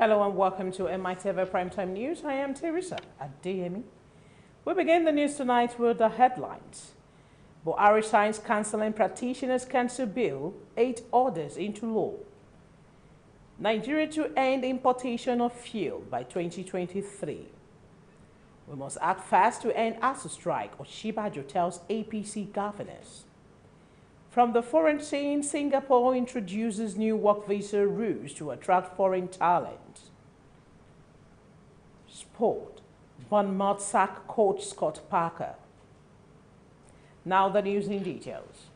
Hello and welcome to Mitv Primetime News. I am Teresa Adeyemi. We begin the news tonight with the headlines. Buhari signs cancelling Practitioners Council Bill, 8 orders into law. Nigeria to end importation of fuel by 2023. We must act fast to end ASU strike, Oshibajo tells APC governors. From the foreign scene, Singapore introduces new work visa rules to attract foreign talent. Sport. Bournemouth sack coach Scott Parker. Now the news in details.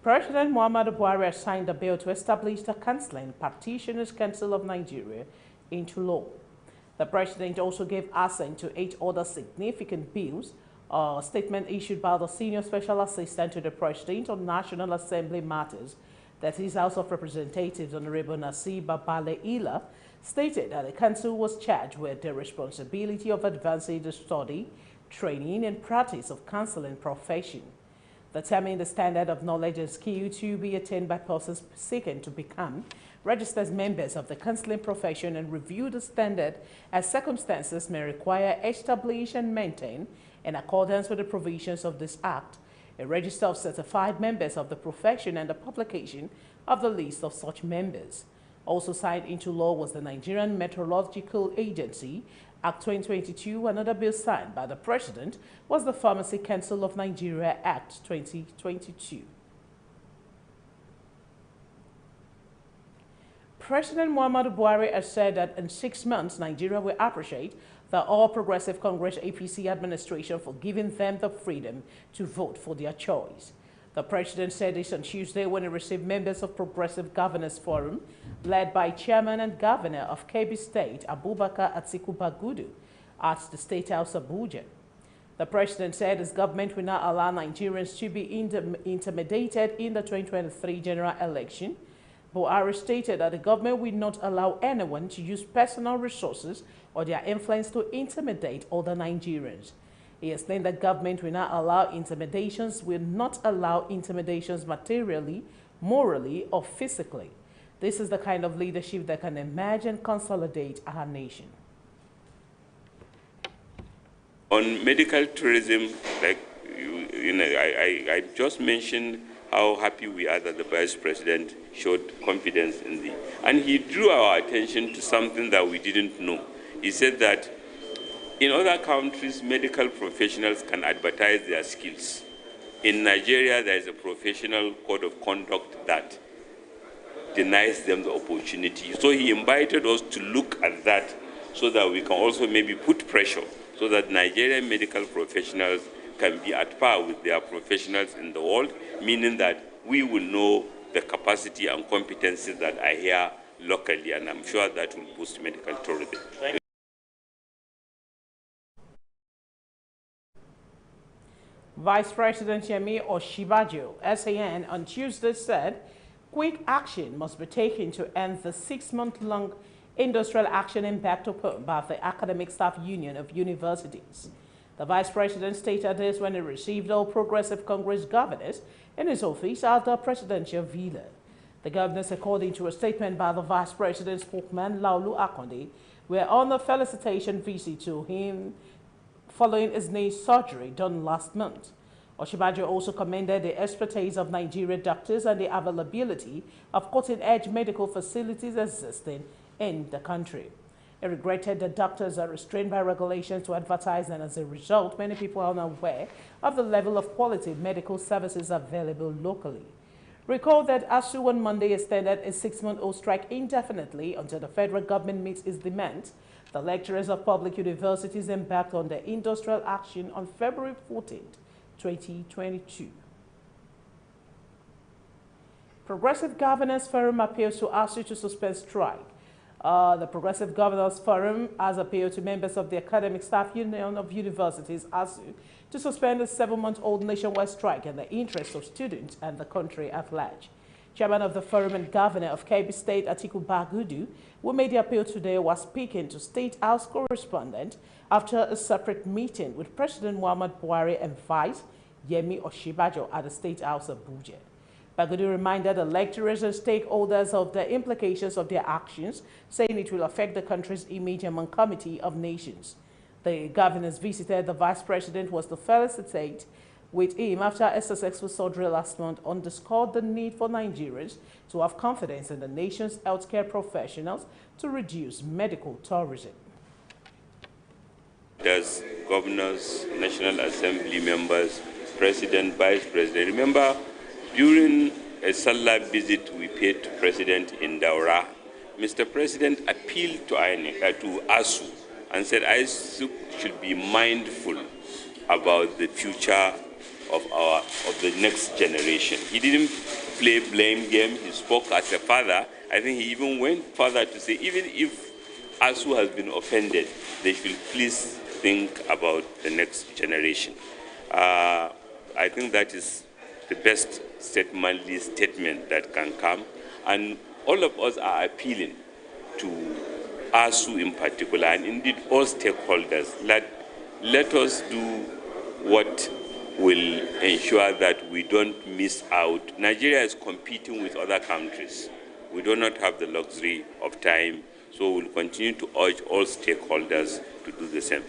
President Muhammadu Buhari has signed a bill to establish the Cancelling Practitioners Council of Nigeria into law. The president also gave assent to 8 other significant bills. A statement issued by the Senior Special Assistant to the President on National Assembly Matters, that is House of Representatives Honorable Nasir Babale-Ila, stated that the council was charged with the responsibility of advancing the study, training and practice of counseling profession, determining the standard of knowledge and skill to be attained by persons seeking to become registered members of the counseling profession, and review the standard as circumstances may require, establish and maintain, in accordance with the provisions of this Act, a register of certified members of the profession and the publication of the list of such members. Also signed into law was the Nigerian Meteorological Agency, Act 2022. Another bill signed by the President was the Pharmacy Council of Nigeria, Act 2022. President Muhammadu Buhari has said that in 6 months, Nigeria will appreciate the All Progressive Congress APC administration for giving them the freedom to vote for their choice. The president said this on Tuesday when he received members of Progressive Governors Forum, led by Chairman and Governor of Kebbi State, Abubakar Atiku Bagudu, at the State House Abuja. The president said his government will not allow Nigerians to be intimidated in the 2023 general election. Buhari stated that the government will not allow anyone to use personal resources or their influence to intimidate other Nigerians. He explained that government will not allow intimidations, materially, morally, or physically. This is the kind of leadership that can emerge and consolidate our nation. On medical tourism, like I just mentioned how happy we are that the Vice President showed confidence in the... And he drew our attention to something that we didn't know. He said that in other countries, medical professionals can advertise their skills. In Nigeria, there is a professional code of conduct that denies them the opportunity. So he invited us to look at that so that we can also maybe put pressure so that Nigerian medical professionals can be at par with their professionals in the world, meaning that we will know the capacity and competencies that are here locally, and I'm sure that will boost medical tourism. Vice President Yemi Oshibajo, SAN, on Tuesday said quick action must be taken to end the 6-month-long industrial action embarked upon by the Academic Staff Union of Universities. The Vice President stated this when he received All Progressive Congress governors in his office at the presidential villa. The governors, according to a statement by the Vice President's spokesman, Laulu Akonde, were on a felicitation visit to him following his knee surgery done last month. Oshibajo also commended the expertise of Nigerian doctors and the availability of cutting-edge medical facilities existing in the country. He regretted that doctors are restrained by regulations to advertise, and as a result, many people are unaware of the level of quality medical services available locally. Recall that ASU on Monday extended a 6-month-old strike indefinitely until the federal government meets its demands. The lecturers of public universities embarked on the industrial action on February 14, 2022. Progressive Governors Forum appeals to ASU to suspend strike. The Progressive Governors Forum has appealed to members of the Academic Staff Union of Universities, ASU, to suspend a 7-month-old nationwide strike in the interest of students and the country at large. Chairman of the Forum and Governor of Kebbi State, Atiku Bagudu, who made the appeal today, was speaking to State House correspondent after a separate meeting with President Muhammadu Buhari and Vice Yemi Oshibajo at the State House Abuja. Bagudu reminded the lecturers and stakeholders of the implications of their actions, saying it will affect the country's image among Committee of Nations. The governors visited the vice president was to felicitate with him after a successful surgery last month, underscored the need for Nigerians to have confidence in the nation's healthcare professionals to reduce medical tourism. There's governors, National Assembly members, President, Vice President. Remember, during a Salah visit we paid to President in Daura, Mr. President appealed to ASU and said ASU should be mindful about the future of the next generation. He didn't play blame game. He spoke as a father. I think he even went further to say, even if ASU has been offended, they should please think about the next generation. I think that is the best statement that can come. And all of us are appealing to ASU in particular, and indeed all stakeholders. Let us do what will ensure that we don't miss out. Nigeria is competing with other countries. We do not have the luxury of time, so we'll continue to urge all stakeholders to do the same.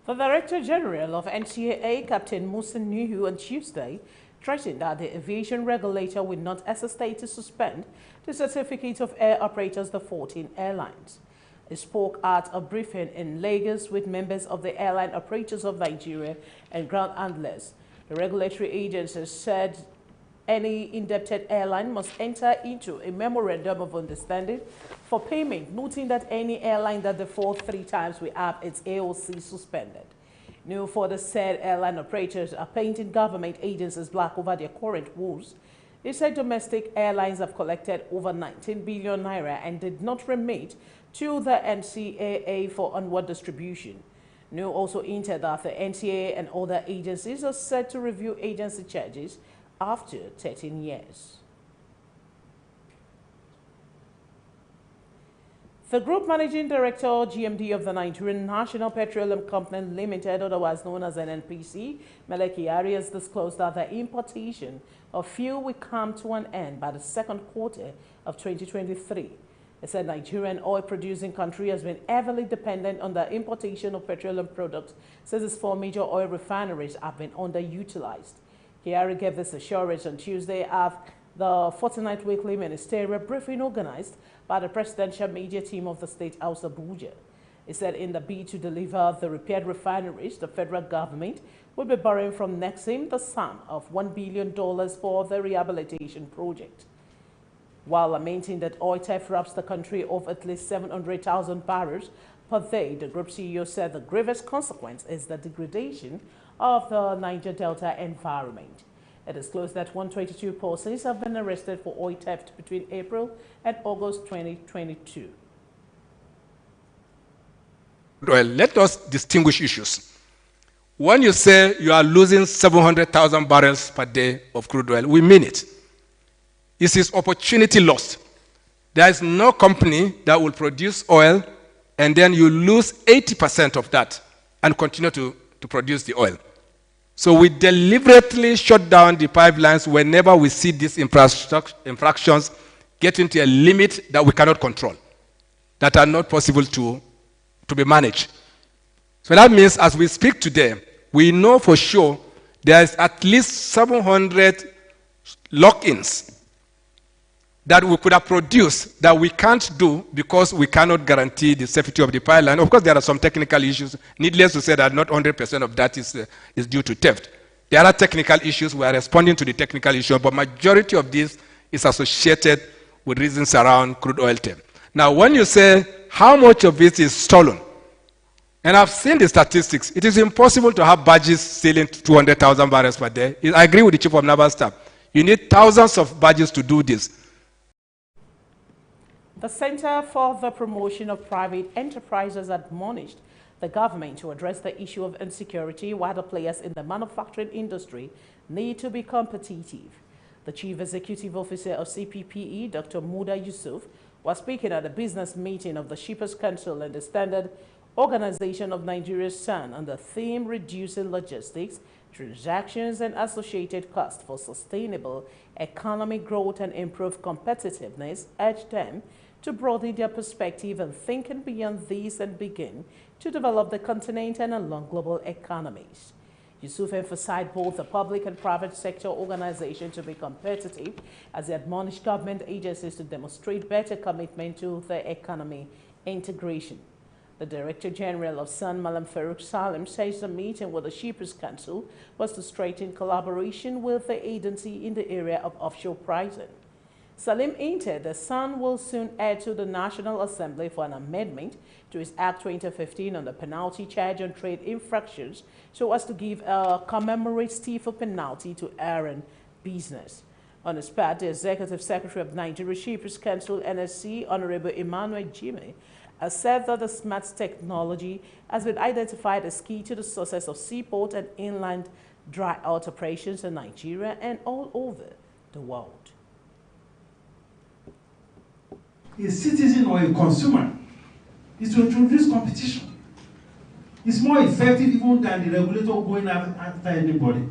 The Director General of NCAA, Captain Musa Nuhu, on Tuesday threatened that the aviation regulator will not hesitate to suspend the certificates of air operators, the 14 airlines. He spoke at a briefing in Lagos with members of the Airline Operators of Nigeria and ground handlers. The regulatory agency said any indebted airline must enter into a memorandum of understanding for payment, noting that any airline that defaults 3 times will have its AOC suspended. New for the said airline operators are painting government agencies black over their current woes. They said domestic airlines have collected over 19 billion naira and did not remit to the NCAA for onward distribution. New also hinted that the NCAA and other agencies are set to review agency charges after 13 years. The Group Managing Director, GMD of the Nigerian National Petroleum Company Limited, otherwise known as NNPC, Mele Kyari, has disclosed that the importation of fuel will come to an end by the second quarter of 2023. It said Nigerian oil-producing country has been heavily dependent on the importation of petroleum products since its 4 major oil refineries have been underutilized. Kyari gave this assurance on Tuesday at the 49th weekly ministerial briefing organized by the presidential media team of the State House Abuja. He said in the bid to deliver the repaired refineries, the federal government will be borrowing from Nexim the sum of $1 billion for the rehabilitation project. While lamenting that oil theft robs the country of at least 700,000 barrels per day, the group CEO said the grievous consequence is the degradation of the Niger Delta environment. It is disclosed that 122 persons have been arrested for oil theft between April and August 2022. Well, let us distinguish issues. When you say you are losing 700,000 barrels per day of crude oil, we mean it. It is opportunity lost. There is no company that will produce oil and then you lose 80% of that and continue to produce the oil. So we deliberately shut down the pipelines whenever we see these infractions getting to a limit that we cannot control, that are not possible to be managed. So that means as we speak today, we know for sure there is at least 700 lock-ins that we could have produced that we can't do because we cannot guarantee the safety of the pipeline. Of course, there are some technical issues. Needless to say that not 100% of that is due to theft. There are technical issues. We are responding to the technical issue, but majority of this is associated with reasons around crude oil theft. Now, when you say how much of it is stolen, and I've seen the statistics, it is impossible to have barges sailing 200,000 barrels per day. I agree with the Chief of Naval Staff. You need thousands of barges to do this. The Center for the Promotion of Private Enterprises admonished the government to address the issue of insecurity while the players in the manufacturing industry need to be competitive. The Chief Executive Officer of CPPE, Dr. Muda Yusuf, was speaking at a business meeting of the Shippers Council and the Standard Organization of Nigeria's SAN on the theme Reducing Logistics transactions, and associated costs for sustainable economic growth and improved competitiveness, urged them to broaden their perspective and thinking beyond these and begin to develop the continent and along global economies. Yusuf emphasized both the public and private sector organizations to be competitive as he admonished government agencies to demonstrate better commitment to the economy integration. The Director General of SUN, Malam Farouk Salim, says the meeting with the Shippers Council was to strengthen collaboration with the agency in the area of offshore pricing. Salim hinted the SUN will soon add to the National Assembly for an amendment to its Act 2015 on the penalty charge on trade infractions so as to give a commemorate stiffer penalty to errant business. On his part, the Executive Secretary of Nigeria Shippers Council, NSC, Honorable Emmanuel Jimmy, has said that the smart technology has been identified as key to the success of seaport and inland dry out operations in Nigeria and all over the world. A citizen or a consumer is to introduce competition. It's more effective even than the regulator going after anybody.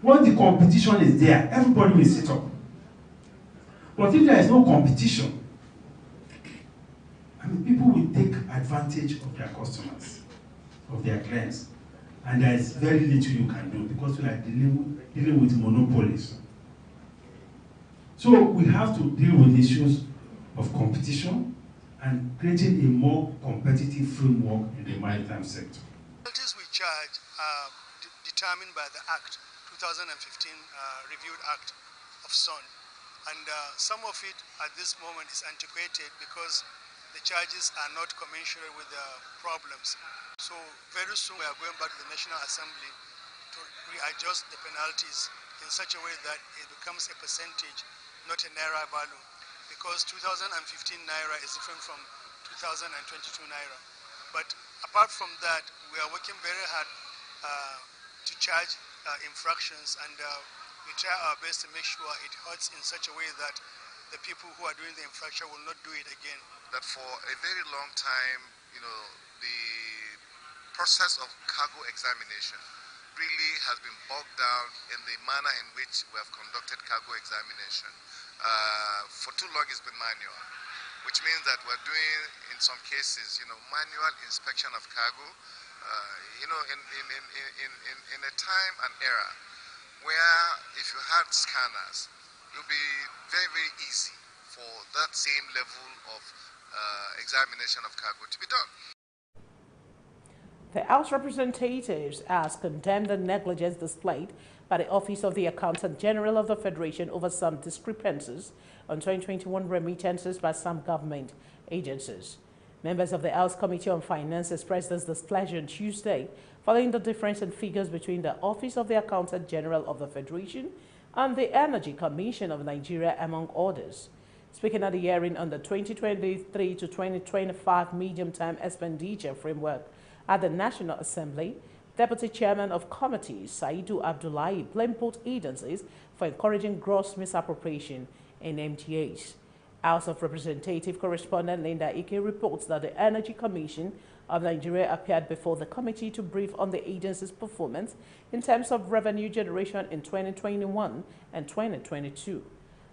Once the competition is there, everybody will sit up. But if there is no competition, people will take advantage of their customers, of their clients, and there is very little you can do because we are dealing with monopolies. So we have to deal with issues of competition and creating a more competitive framework in the maritime sector. The penalties we charge are determined by the Act, 2015 Reviewed Act of SUN. And some of it at this moment is antiquated because the charges are not commensurate with the problems. So very soon we are going back to the National Assembly to readjust the penalties in such a way that it becomes a percentage, not a naira value. Because 2015 naira is different from 2022 naira. But apart from that, we are working very hard to charge infractions, and we try our best to make sure it hurts in such a way that the people who are doing the infraction will not do it again. That for a very long time, the process of cargo examination really has been bogged down in the manner in which we have conducted cargo examination. For too long it's been manual, which means that we're doing, in some cases, manual inspection of cargo, in a time and era where if you had scanners, it would be very, very easy for that same level of examination of cargo to be done. The House representatives has condemned the negligence displayed by the Office of the Accountant General of the Federation over some discrepancies on 2021 remittances by some government agencies. Members of the House Committee on Finance expressed this displeasure on Tuesday following the difference in figures between the Office of the Accountant General of the Federation and the Energy Commission of Nigeria, among others. Speaking at the hearing on the 2023 to 2025 medium-term expenditure framework at the National Assembly, Deputy Chairman of Committee Saidu Abdullahi blamed both agencies for encouraging gross misappropriation in MTAs. House of Representative correspondent Linda Ike reports that the Energy Commission of Nigeria appeared before the committee to brief on the agency's performance in terms of revenue generation in 2021 and 2022.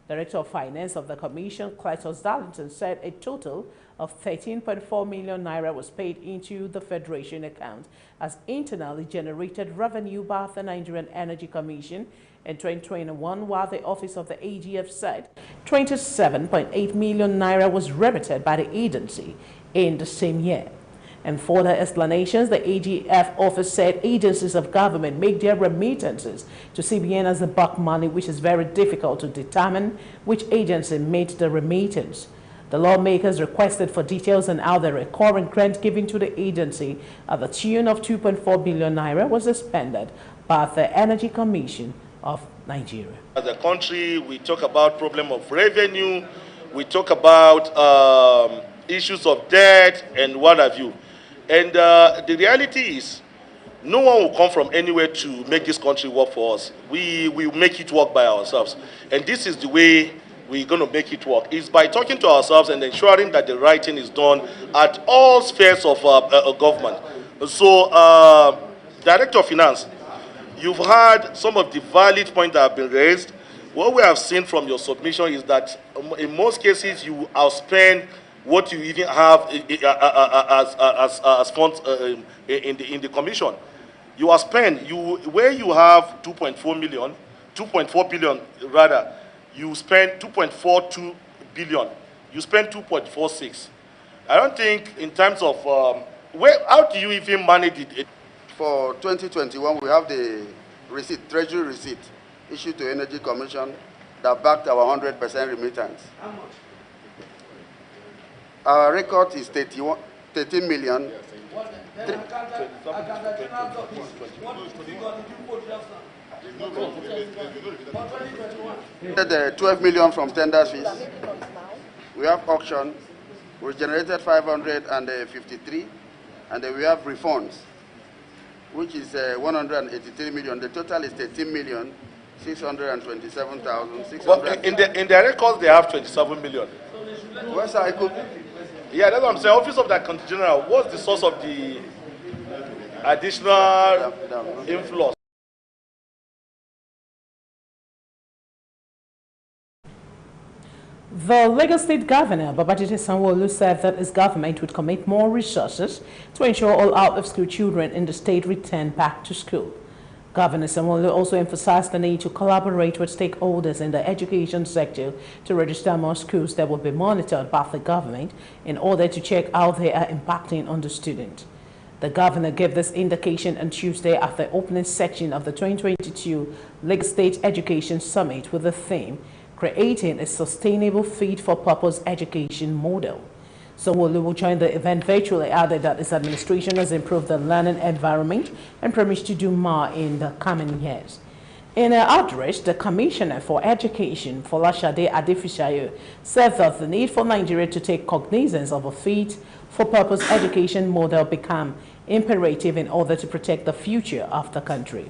Director of Finance of the Commission, Cletus Darlington, said a total of 13.4 million naira was paid into the Federation account as internally generated revenue by the Nigerian Energy Commission in 2021, while the Office of the AGF said 27.8 million naira was remitted by the agency in the same year. And further explanations, the AGF office said agencies of government make their remittances to CBN as the bulk money, which is very difficult to determine which agency made the remittance. The lawmakers requested for details on how the recurrent grant given to the agency at the tune of 2.4 billion naira was expended by the Energy Commission of Nigeria. As a country, we talk about problem of revenue, we talk about issues of debt and what have you. And the reality is, no one will come from anywhere to make this country work for us. We will make it work by ourselves. And this is the way we're going to make it work. It's by talking to ourselves and ensuring that the right thing is done at all spheres of government. So, Director of Finance, You've heard some of the valid points that have been raised. What we have seen from your submission is that in most cases you outspend what you even have as funds in the commission. You are spend where you have 2.4 billion rather, you spend 2.42 billion. You spend 2.46. I don't think in terms of how do you even manage it? For 2021, we have the receipt, treasury receipt, issued to Energy Commission that backed our 100% remittance. How much? Our record is 13 million. The 12 million from tenders fees. We have auction. We generated 553, and then we have refunds, which is 183 million. The total is 13 million. 627,600. Well, in their records, they have 27 million. Where's our equip? Yeah, that's what I'm saying. Office of the Accountant General, what's the source of the additional inflow? The Lagos State Governor, Babajide Sanwo-Olu, said that his government would commit more resources to ensure all out-of-school children in the state return back to school. Governor Sanwo-Olu also emphasized the need to collaborate with stakeholders in the education sector to register more schools that will be monitored by the government in order to check how they are impacting on the student. The governor gave this indication on Tuesday at the opening section of the 2022 Lagos State Education Summit with the theme, Creating a Sustainable Fit-for-Purpose Education Model. Sanwo-Olu, who joined the event virtually, added that his administration has improved the learning environment and promised to do more in the coming years. In her address, the Commissioner for Education, Folashade Adefishayo, said that the need for Nigeria to take cognizance of a fit-for-purpose education model become imperative in order to protect the future of the country.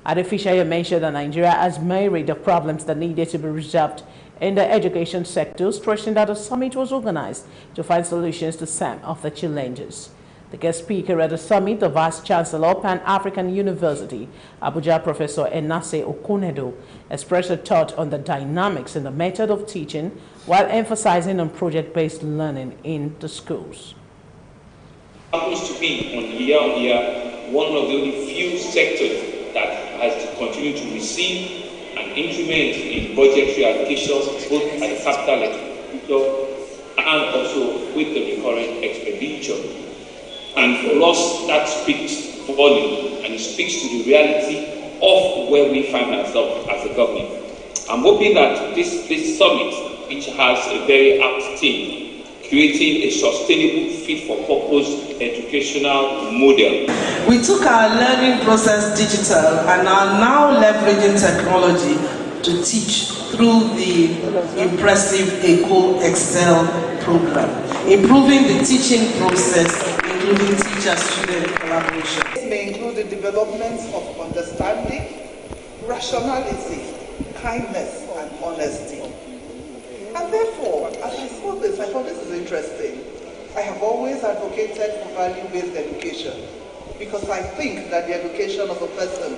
Adefishayo mentioned that Nigeria has myriad of problems that needed to be resolved in the education sector, stressing that a summit was organized to find solutions to some of the challenges. The guest speaker at the summit, the Vice Chancellor, Pan-African University, Abuja, Professor Enase Okunedo, expressed a thought on the dynamics and the method of teaching while emphasizing on project-based learning in the schools. Happens to be on year one of the only few sectors that has to continue to receive an increment in budgetary allocations, both at the capital expenditure and also with the recurrent expenditure. And for us, that speaks volume, and it speaks to the reality of where we find ourselves as a government. I'm hoping that this summit, which has a very apt theme, creating a sustainable fit-for-purpose educational model. We took our learning process digital and are now leveraging technology to teach through the impressive ECO Excel program, improving the teaching process, including teacher-student collaboration. It may include the development of understanding, rationality, kindness, and honesty. And therefore, as I saw this, I thought this is interesting. I have always advocated for value-based education because I think that the education of a person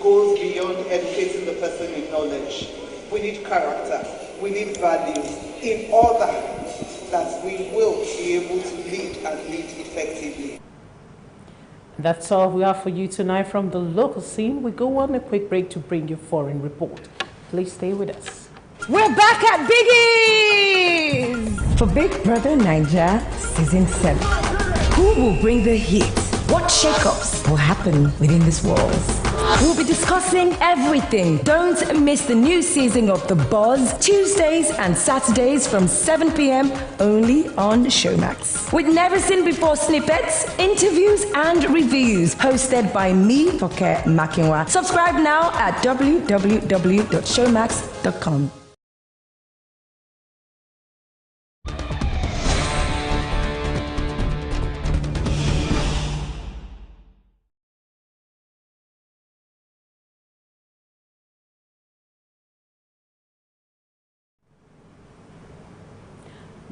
goes beyond educating the person in knowledge. We need character, we need values in order that we will be able to lead and lead effectively. That's all we have for you tonight from the local scene. We go on a quick break to bring you foreign report. Please stay with us. We're back at Biggies! For Big Brother Naija Season 7. Who will bring the heat? What shakeups will happen within this world? We'll be discussing everything. Don't miss the new season of The Buzz, Tuesdays and Saturdays from 7 p.m. only on Showmax. With never-seen-before snippets, interviews and reviews hosted by me, Toke Makinwa. Subscribe now at www.showmax.com.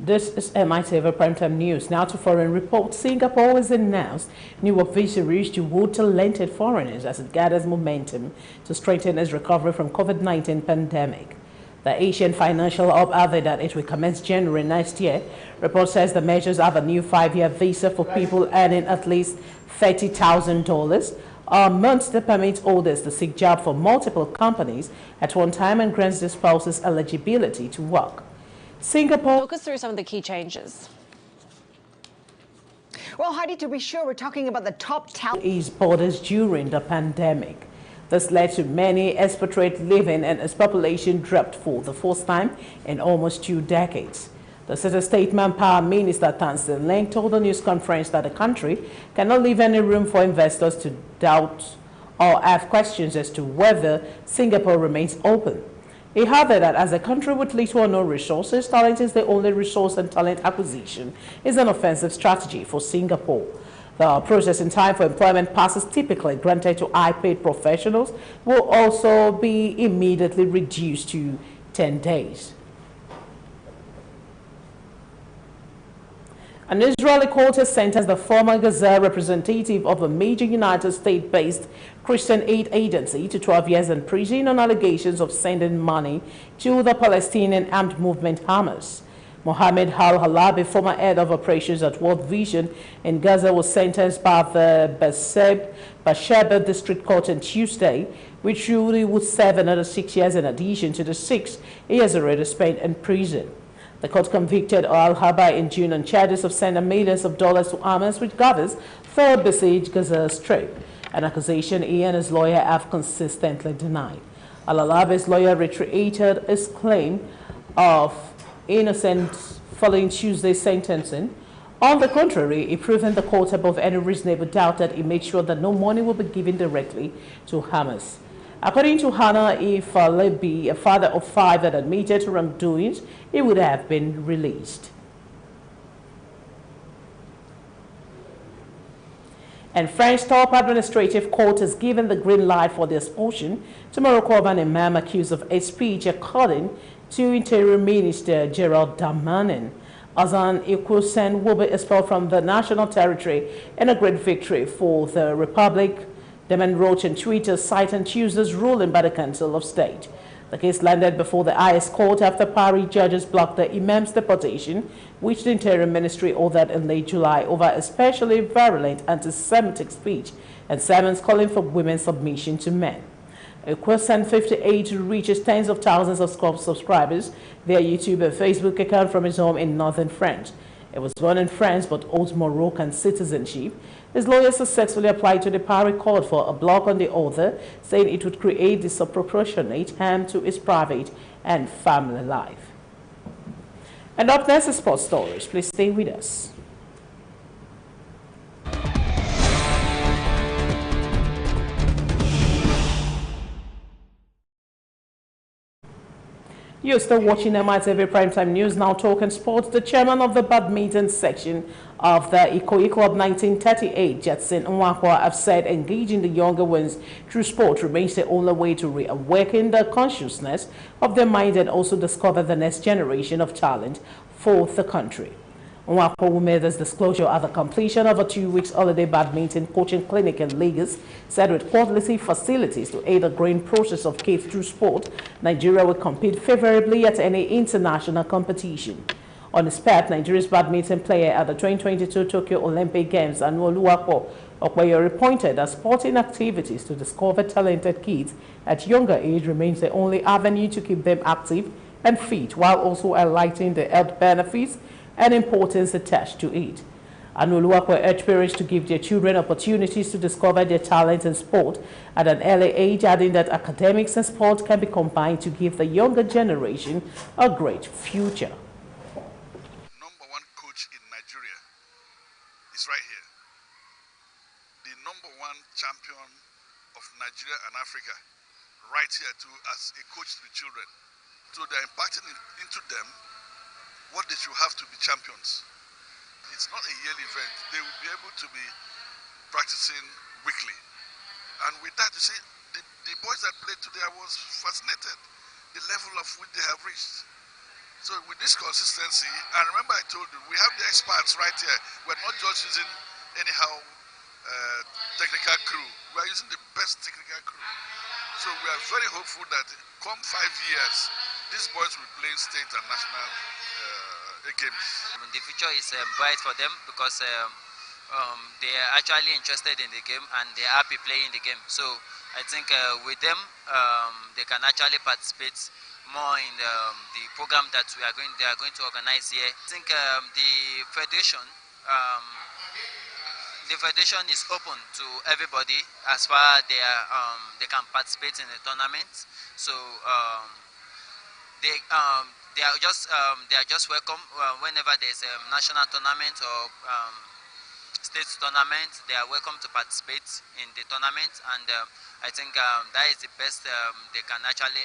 This is Mitv Primetime News. Now to foreign reports. Singapore has announced new advisories to wood talented foreigners as it gathers momentum to strengthen its recovery from COVID-19 pandemic. The Asian Financial Hub added that it will commence January next year. Report says the measures have a new 5-year visa for people earning at least $30,000 a month that permits holders to seek jobs for multiple companies at one time and grants their spouses eligibility to work. Singapore. Talk us through some of the key changes. Well, Heidi, to be sure, we're talking about the top talent. East borders during the pandemic. This led to many expatriates leaving and its population dropped for the first time in almost 2 decades. The State Manpower Minister Tansin Leng told the news conference that the country cannot leave any room for investors to doubt or have questions as to whether Singapore remains open. He added that as a country with little or no resources, talent is the only resource, and talent acquisition is an offensive strategy for Singapore. The processing time for employment passes typically granted to high-paid professionals will also be immediately reduced to 10 days. An Israeli court has sentenced the former Gaza representative of a major United States-based Christian aid agency to 12 years in prison on allegations of sending money to the Palestinian armed movement Hamas. Mohammed Al-Halabi, former head of operations at World Vision in Gaza, was sentenced by the Beersheba District Court on Tuesday, which ruled he would serve another 6 years in addition to the 6 he has already spent in prison. The court convicted Al-Halabi in June on charges of sending millions of dollars to Hamas, which gathers for besieged Gaza Strip, an accusation he and his lawyer have consistently denied. Al-Halabi's lawyer reiterated his claim of innocence following Tuesday's sentencing. On the contrary, he proved the court above any reasonable doubt that he made sure that no money will be given directly to Hamas. According to Hannah Ifalebi, a father of 5 that admitted to wrongdoings, he would have been released. And French top administrative court has given the green light for the expulsion to Moroccan imam accused of hate speech, according to Interior Minister Gerald Darmanin. Azan Ikusen will be expelled from the national territory in a great victory for the Republic. Darmanin wrote on Twitter, citing Tuesday's ruling by the Council of State. The case landed before the highest court after Paris judges blocked the imam's deportation, which the Interior Ministry ordered in late July over especially virulent anti-Semitic speech and sermons calling for women's submission to men. Ikusen 58 reaches tens of thousands of subscribers via YouTube and Facebook account from his home in northern France. He was born in France but holds Moroccan citizenship. His lawyer successfully applied to the Paris court for a block on the author, saying it would create disproportionate harm to his private and family life. And up next is sports stories. Please stay with us. You're still watching Mitv Primetime News. Now talking sports. The chairman of the badminton section of the Ikoyi Club 1938, Jetson Nwakwa, have said engaging the younger ones through sport remains the only way to reawaken the consciousness of their mind and also discover the next generation of talent for the country. Nwakwa, who made this disclosure at the completion of a 2-week holiday badminton coaching clinic in Lagos, said with quality facilities to aid the growing process of kids through sport, Nigeria will compete favorably at any international competition. On his part, Nigeria's badminton player at the 2022 Tokyo Olympic Games, Oluwapo Okpeyori, pointed that sporting activities to discover talented kids at younger age remains the only avenue to keep them active and fit, while also highlighting the health benefits and importance attached to it. Oluwapo urged parents to give their children opportunities to discover their talent in sport at an early age, adding that academics and sport can be combined to give the younger generation a great future. Number 1 coach in Nigeria is right here. The number 1 champion of Nigeria and Africa, right here too, as a coach to the children. So they're imparting into them what they should have to be champions. It's not a yearly event. They will be able to be practicing weekly. And with that, you see, the boys that played today, I was fascinated, the level of which they have reached. So with this consistency, and remember I told you, we have the experts right here. We're not just using anyhow technical crew. We are using the best technical crew. So we are very hopeful that come 5 years, these boys will play state and national games. The future is bright for them because they are actually interested in the game and they are happy playing the game. So I think with them, they can actually participate more in the program that they are going to organize here. I think the federation is open to everybody as far as they can participate in the tournament. So they are just welcome whenever there's a national tournament or state tournament. They are welcome to participate in the tournament, and I think that is the best they can actually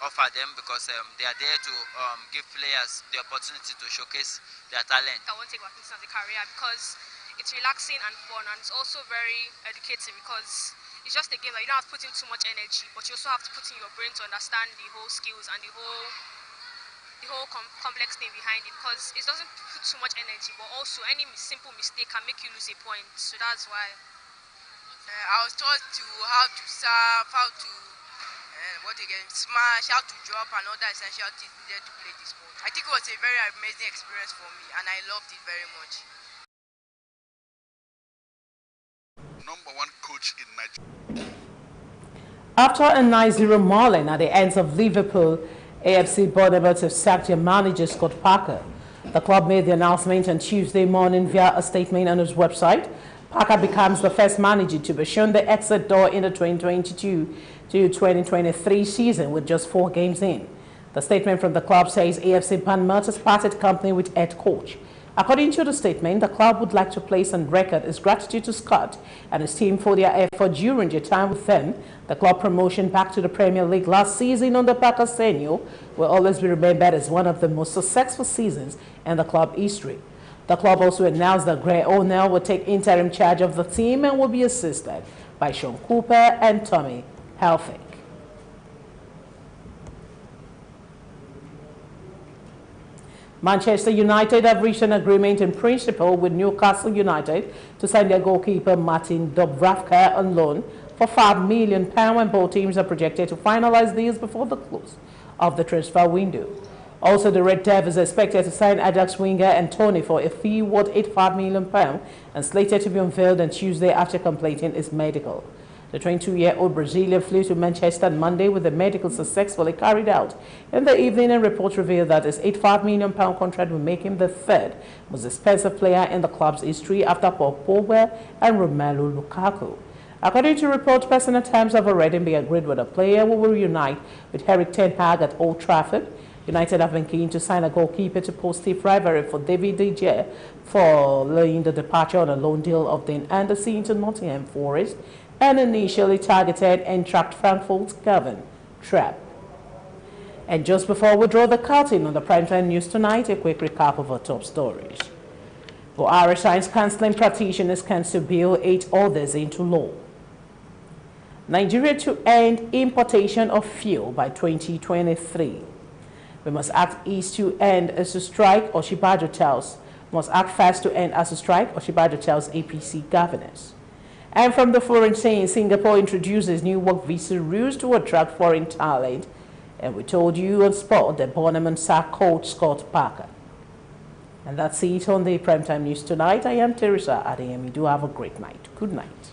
offer them, because they are there to give players the opportunity to showcase their talent. I won't take badminton as a career because it's relaxing and fun, and it's also very educating because it's just a game that you don't have to put in too much energy, but you also have to put in your brain to understand the whole skills and the whole complex thing behind it, because it doesn't put too much energy, but also any simple mistake can make you lose a point. So that's why I was taught how to serve, how to smash, how to drop, and other essential things needed to play this sport. I think it was a very amazing experience for me, and I loved it very much. #1 coach in Nigeria. After a 9-0 mauling at the ends of Liverpool, AFC Bournemouth have sacked their manager Scott Parker. The club made the announcement on Tuesday morning via a statement on its website. Parker becomes the first manager to be shown the exit door in the 2022 to 2023 season with just 4 games in. The statement from the club says AFC Bournemouth has parted company with head coach. According to the statement, the club would like to place on record its gratitude to Scott and his team for their effort during their time with them. The club promotion back to the Premier League last season under Parker's tenure will always be remembered as one of the most successful seasons in the club history. The club also announced that Gray O'Neill will take interim charge of the team and will be assisted by Sean Cooper and Tommy Helfig. Manchester United have reached an agreement in principle with Newcastle United to sign their goalkeeper Martin Dubravka on loan for £5 million, and both teams are projected to finalize deals before the close of the transfer window. Also, the Red Devils are expected to sign Ajax winger Anthony for a fee worth £85 million and slated to be unveiled on Tuesday after completing his medical. The 22-year-old Brazilian flew to Manchester on Monday with the medical successfully carried out in the evening, and reports revealed that his £85 million contract will make him the third most expensive player in the club's history after Paul Pogba and Romelu Lukaku. According to reports, personal terms have already been agreed with the player who will reunite with Erik ten Hag at Old Trafford. United have been keen to sign a goalkeeper to post stiff rivalry for David De Gea following the departure on a loan deal of Dean Anderson to Nottingham Forest and initially targeted Eintracht Frankfurt's Gavin Trapp. And just before we draw the curtain on the primetime news tonight, a quick recap of our top stories. Buhari signs cancelling practitioners council bill, 8 others into law. Nigeria to end importation of fuel by 2023. We must act east to end as a strike, Oshibajo tells. Must act fast to end as a strike, Oshibajo tells APC governors. And from the foreign scene, Singapore introduces new work visa rules to attract foreign talent. And we told you on spot that Bournemouth sacked coach Scott Parker. And that's it on the Primetime News tonight. I am Teresa Adeyemi. Do have a great night. Good night.